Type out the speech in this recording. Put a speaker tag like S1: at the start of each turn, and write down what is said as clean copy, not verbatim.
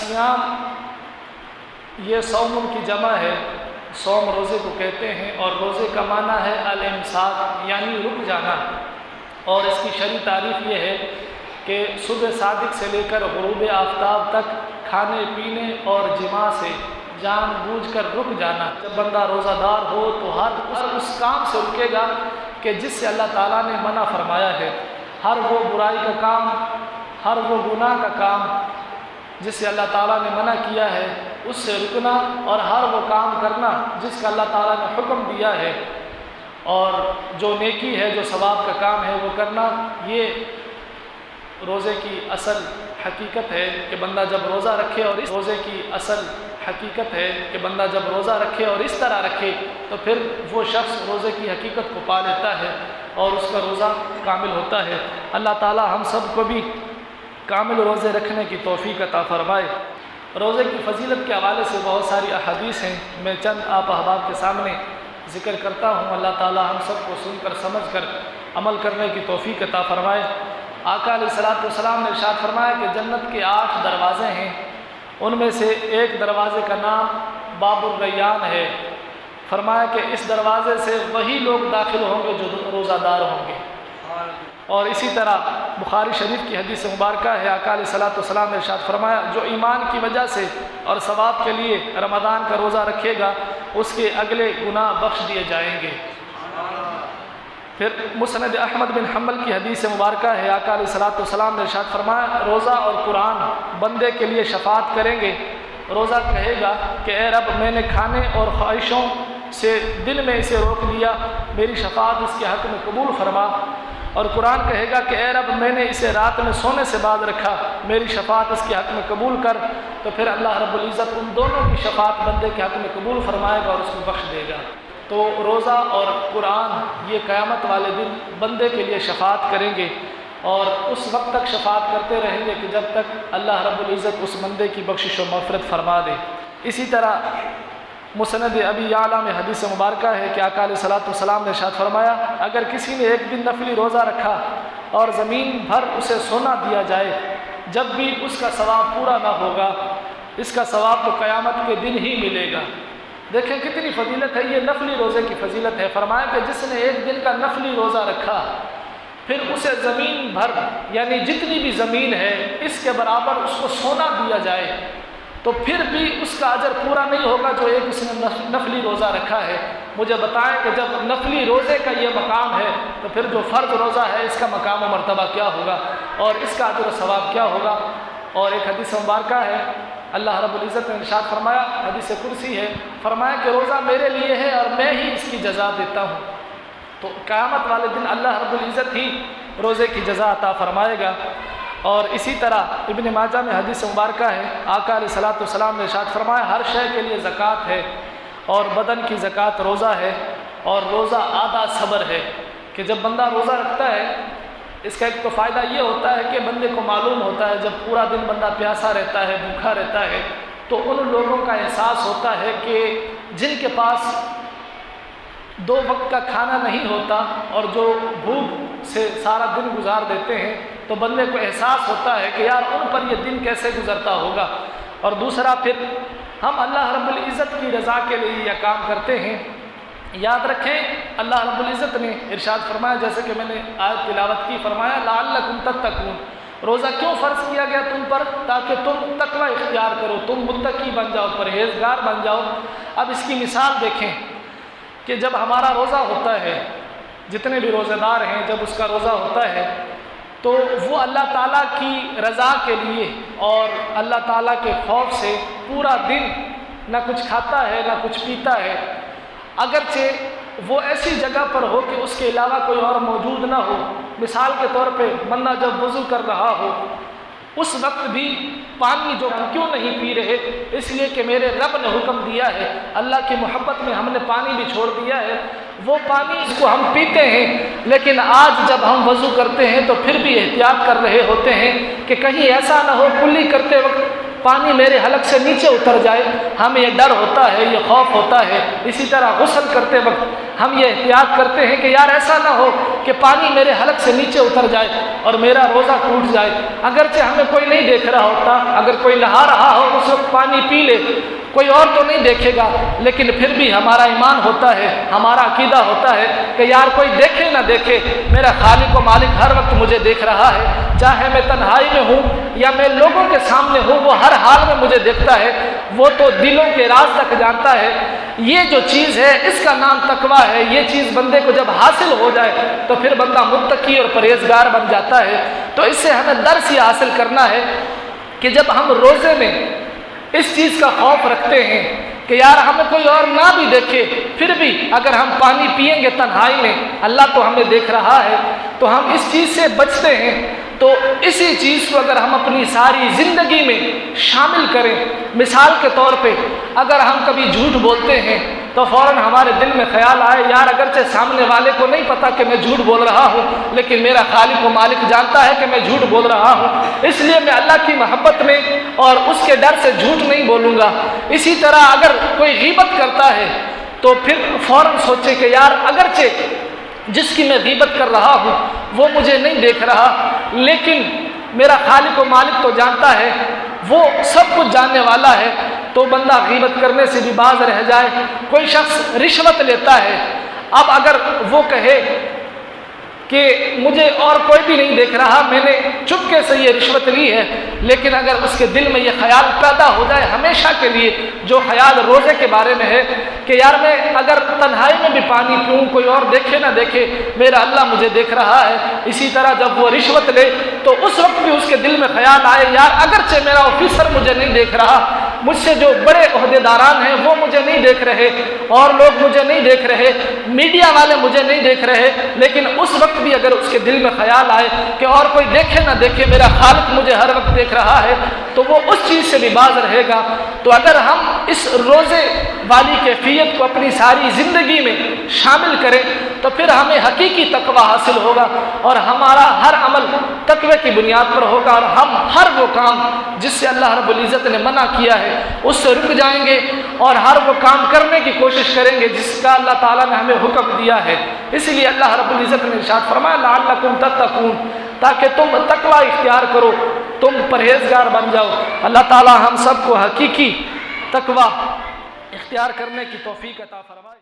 S1: الصیام یہ صوم کی جمع ہے، صوم روزے کو کہتے ہیں، اور روزے کا معنی ہے الامساک یعنی رک جانا، اور اس کی شرعی تعریف یہ ہے کہ صبح صادق سے لے کر غروب آفتاب تک کھانے پینے اور جماع سے جان بوجھ کر رک جانا۔ جب بندہ روزہ دار ہو تو ہر اس کام سے رکے گا کہ جس سے اللہ تعالیٰ نے منع فرمایا ہے، ہر وہ برائی کا کام، ہر وہ گناہ کا کام جس سے اللہ تعالیٰ نے منع کیا ہے اس سے رکنا، اور ہر وہ کام کرنا جس کا اللہ تعالیٰ نے حکم دیا ہے، اور جو نیکی ہے، جو ثواب کا کام ہے وہ کرنا۔ یہ روزے کی اصل حقیقت ہے کہ بندہ جب روزہ رکھے، اور اس روزے کی اصل حقیقت ہے کہ بندہ جب روزہ رکھے اور اس طرح رکھے تو پھر وہ شخص روزے کی حقیقت کو پا لیتا ہے اور اس کا روزہ کامل ہوتا ہے۔ اللہ تعالیٰ ہم سب کو بھی کامل روزے رکھنے کی توفیق عطا فرمائے۔ روزے کی فضیلت کے حوالے سے بہت ساری احادیث ہیں، میں چند آپ احباب کے سامنے ذکر کرتا ہوں۔ اللہ تعالیٰ ہم سب کو سن کر سمجھ کر عمل کرنے کی توفیق عطا فرمائے۔ آقا علیہ الصلوۃ والسلام نے ارشاد فرمایا کہ جنت کے 8 دروازے ہیں، ان میں سے ایک دروازے کا نام باب الریان ہے۔ فرمایا کہ اس دروازے سے وہی لوگ داخل ہوں گے جو روزہ دار ہوں گے۔ اور اسی طرح بخاری شریف کی حدیث مبارکہ ہے، آقا علیہ الصلوۃ والسلام نے ارشاد فرمایا جو ایمان کی وجہ سے اور ثواب کے لیے رمضان کا روزہ رکھے گا اس کے اگلے گناہ بخش دیے جائیں گے۔ پھر مسند احمد بن حنبل کی حدیث مبارکہ ہے، آقا علیہ الصلوۃ والسلام نے ارشاد فرمایا روزہ اور قرآن بندے کے لیے شفاعت کریں گے۔ روزہ کہے گا کہ اے رب میں نے کھانے اور خواہشوں سے دل میں اسے روک لیا، میری شفاعت اس کے حق میں قبول فرما۔ اور قرآن کہے گا کہ اے رب میں نے اسے رات میں سونے سے باز رکھا، میری شفاعت اس کے حق میں قبول کر۔ تو پھر اللہ رب العزت ان دونوں کی شفاعت بندے کے حق میں قبول فرمائے گا اور اس کو بخش دے گا۔ تو روزہ اور قرآن یہ قیامت والے دن بندے کے لیے شفاعت کریں گے، اور اس وقت تک شفاعت کرتے رہیں گے کہ جب تک اللہ رب العزت اس بندے کی بخشش و مغفرت فرما دے۔ اسی طرح مسند ابی یعلا میں حدیث مبارکہ ہے کہ آقا علیہ الصلوۃ والسلام نے ارشاد فرمایا اگر کسی نے ایک دن نفلی روزہ رکھا اور زمین بھر اسے سونا دیا جائے جب بھی اس کا ثواب پورا نہ ہوگا، اس کا ثواب تو قیامت کے دن ہی ملے گا۔ دیکھیں کتنی فضیلت ہے، یہ نفلی روزے کی فضیلت ہے۔ فرمایا کہ جس نے ایک دن کا نفلی روزہ رکھا پھر اسے زمین بھر یعنی جتنی بھی زمین ہے اس کے برابر اس کو سونا دیا جائے تو پھر بھی اس کا اجر پورا نہیں ہوگا جو ایک اس نے نفلی روزہ رکھا ہے۔ مجھے بتائیں کہ جب نفلی روزے کا یہ مقام ہے تو پھر جو فرض روزہ ہے اس کا مقام و مرتبہ کیا ہوگا اور اس کا اجر و ثواب کیا ہوگا۔ اور ایک حدیث مبارکہ ہے، اللہ رب العزت نے ارشاد فرمایا، حدیث کرسی ہے، فرمایا کہ روزہ میرے لیے ہے اور میں ہی اس کی جزا دیتا ہوں۔ تو قیامت والے دن اللہ رب العزت ہی روزے کی جزا عطا فرمائے گا۔ اور اسی طرح ابن ماجہ میں حدیث مبارکہ ہے، آقا علیہ الصلوۃ والسلام نے ارشاد فرمایا ہر شے کے لیے زکوٰۃ ہے اور بدن کی زکوٰۃ روزہ ہے، اور روزہ آدھا صبر ہے کہ جب بندہ روزہ رکھتا ہے اس کا ایک تو فائدہ یہ ہوتا ہے کہ بندے کو معلوم ہوتا ہے جب پورا دن بندہ پیاسا رہتا ہے، بھوکا رہتا ہے تو ان لوگوں کا احساس ہوتا ہے کہ جن کے پاس 2 وقت کا کھانا نہیں ہوتا اور جو بھوک سے سارا دن گزار دیتے ہیں تو بندے کو احساس ہوتا ہے کہ یار ان پر یہ دن کیسے گزرتا ہوگا۔ اور دوسرا پھر ہم اللہ رب العزت کی رضا کے لیے یہ کام کرتے ہیں۔ یاد رکھیں اللہ رب العزت نے ارشاد فرمایا جیسے کہ میں نے آیت تلاوت کی، فرمایا لعلکم تتقون، روزہ کیوں فرض کیا گیا تم پر؟ تاکہ تم تقوی اختیار کرو، تم متقی بن جاؤ، پرہیزگار بن جاؤ۔ اب اس کی مثال دیکھیں کہ جب ہمارا روزہ ہوتا ہے، جتنے بھی روزہ دار ہیں جب اس کا روزہ ہوتا ہے تو وہ اللہ تعالیٰ کی رضا کے لیے اور اللہ تعالیٰ کے خوف سے پورا دن نہ کچھ کھاتا ہے نہ کچھ پیتا ہے، اگرچہ وہ ایسی جگہ پر ہو کہ اس کے علاوہ کوئی اور موجود نہ ہو۔ مثال کے طور پہ بندہ جب وضو کر رہا ہو اس وقت بھی پانی جو ہم کیوں نہیں پی رہے؟ اس لیے کہ میرے رب نے حکم دیا ہے، اللہ کی محبت میں ہم نے پانی بھی چھوڑ دیا ہے، وہ پانی اس کو ہم پیتے ہیں۔ لیکن آج جب ہم وضو کرتے ہیں تو پھر بھی احتیاط کر رہے ہوتے ہیں کہ کہیں ایسا نہ ہو کلی کرتے وقت پانی میرے حلق سے نیچے اتر جائے، ہمیں یہ ڈر ہوتا ہے، یہ خوف ہوتا ہے۔ اسی طرح غسل کرتے وقت ہم یہ احتیاط کرتے ہیں کہ یار ایسا نہ ہو کہ پانی میرے حلق سے نیچے اتر جائے اور میرا روزہ ٹوٹ جائے۔ اگرچہ ہمیں کوئی نہیں دیکھ رہا ہوتا، اگر کوئی نہا رہا ہو اس وقت پانی پی لے، کوئی اور تو نہیں دیکھے گا، لیکن پھر بھی ہمارا ایمان ہوتا ہے، ہمارا عقیدہ ہوتا ہے کہ یار کوئی دیکھے نہ دیکھے، میرا خالق و مالک ہر وقت مجھے دیکھ رہا ہے، چاہے میں تنہائی میں ہوں یا میں لوگوں کے سامنے ہوں، وہ ہر حال میں مجھے دیکھتا ہے، وہ تو دلوں کے راز تک جانتا ہے۔ یہ جو چیز ہے اس کا نام تقویٰ ہے۔ یہ چیز بندے کو جب حاصل ہو جائے تو پھر بندہ متقی اور پرہیزگار بن جاتا ہے۔ تو اس سے ہمیں درس یہ حاصل کرنا ہے کہ جب ہم روزے میں اس چیز کا خوف رکھتے ہیں کہ یار ہمیں کوئی اور نہ بھی دیکھے، پھر بھی اگر ہم پانی پئیں گے تنہائی میں، اللہ تو ہمیں دیکھ رہا ہے، تو ہم اس چیز سے بچتے ہیں۔ تو اسی چیز کو اگر ہم اپنی ساری زندگی میں شامل کریں، مثال کے طور پہ اگر ہم کبھی جھوٹ بولتے ہیں تو فوراً ہمارے دل میں خیال آئے یار اگرچہ سامنے والے کو نہیں پتا کہ میں جھوٹ بول رہا ہوں، لیکن میرا خالق و مالک جانتا ہے کہ میں جھوٹ بول رہا ہوں، اس لیے میں اللہ کی محبت میں اور اس کے ڈر سے جھوٹ نہیں بولوں گا۔ اسی طرح اگر کوئی غیبت کرتا ہے تو پھر فوراً سوچے کہ یار اگرچہ جس کی میں غیبت کر رہا ہوں وہ مجھے نہیں دیکھ رہا، لیکن میرا خالق و مالک تو جانتا ہے، وہ سب کچھ جاننے والا ہے، تو بندہ غیبت کرنے سے بھی باز رہ جائے۔ کوئی شخص رشوت لیتا ہے، اب اگر وہ کہے کہ مجھے اور کوئی بھی نہیں دیکھ رہا، میں نے چپکے سے یہ رشوت لی ہے، لیکن اگر اس کے دل میں یہ خیال پیدا ہو جائے ہمیشہ کے لیے، جو خیال روزے کے بارے میں ہے کہ یار میں اگر تنہائی میں بھی پانی پیوں، کوئی اور دیکھے نہ دیکھے، میرا اللہ مجھے دیکھ رہا ہے۔ اسی طرح جب وہ رشوت لے تو اس وقت بھی اس کے دل میں خیال آئے یار اگرچہ میرا آفیسر مجھے نہیں دیکھ رہا، مجھ سے جو بڑے عہدیداران ہیں وہ مجھے نہیں دیکھ رہے، اور لوگ مجھے نہیں دیکھ رہے، میڈیا والے مجھے نہیں دیکھ رہے، لیکن اس وقت بھی اگر اس کے دل میں خیال آئے کہ اور کوئی دیکھے نہ دیکھے، میرا خالق مجھے ہر وقت دیکھ رہا ہے، تو وہ اس چیز سے بھی باز رہے گا۔ تو اگر ہم اس روزے والی کیفیت کو اپنی ساری زندگی میں شامل کریں تو پھر ہمیں حقیقی تقویٰ حاصل ہوگا، اور ہمارا ہر عمل تقوی کی بنیاد پر ہوگا، اور ہم ہر وہ کام جس سے اللہ رب العزت نے منع کیا ہے اس سے رک جائیں گے، اور ہر وہ کام کرنے کی کوشش کریں گے جس کا اللہ تعالیٰ نے ہمیں حکم دیا ہے۔ اس لیے اللہ رب العزت نے ارشاد فرمایا لعلکم تتقون، تاکہ تم تقویٰ اختیار کرو، تم پرہیزگار بن جاؤ۔ اللہ تعالیٰ ہم سب کو حقیقی تقویٰ اختیار کرنے کی توفیق عطا فرمائے۔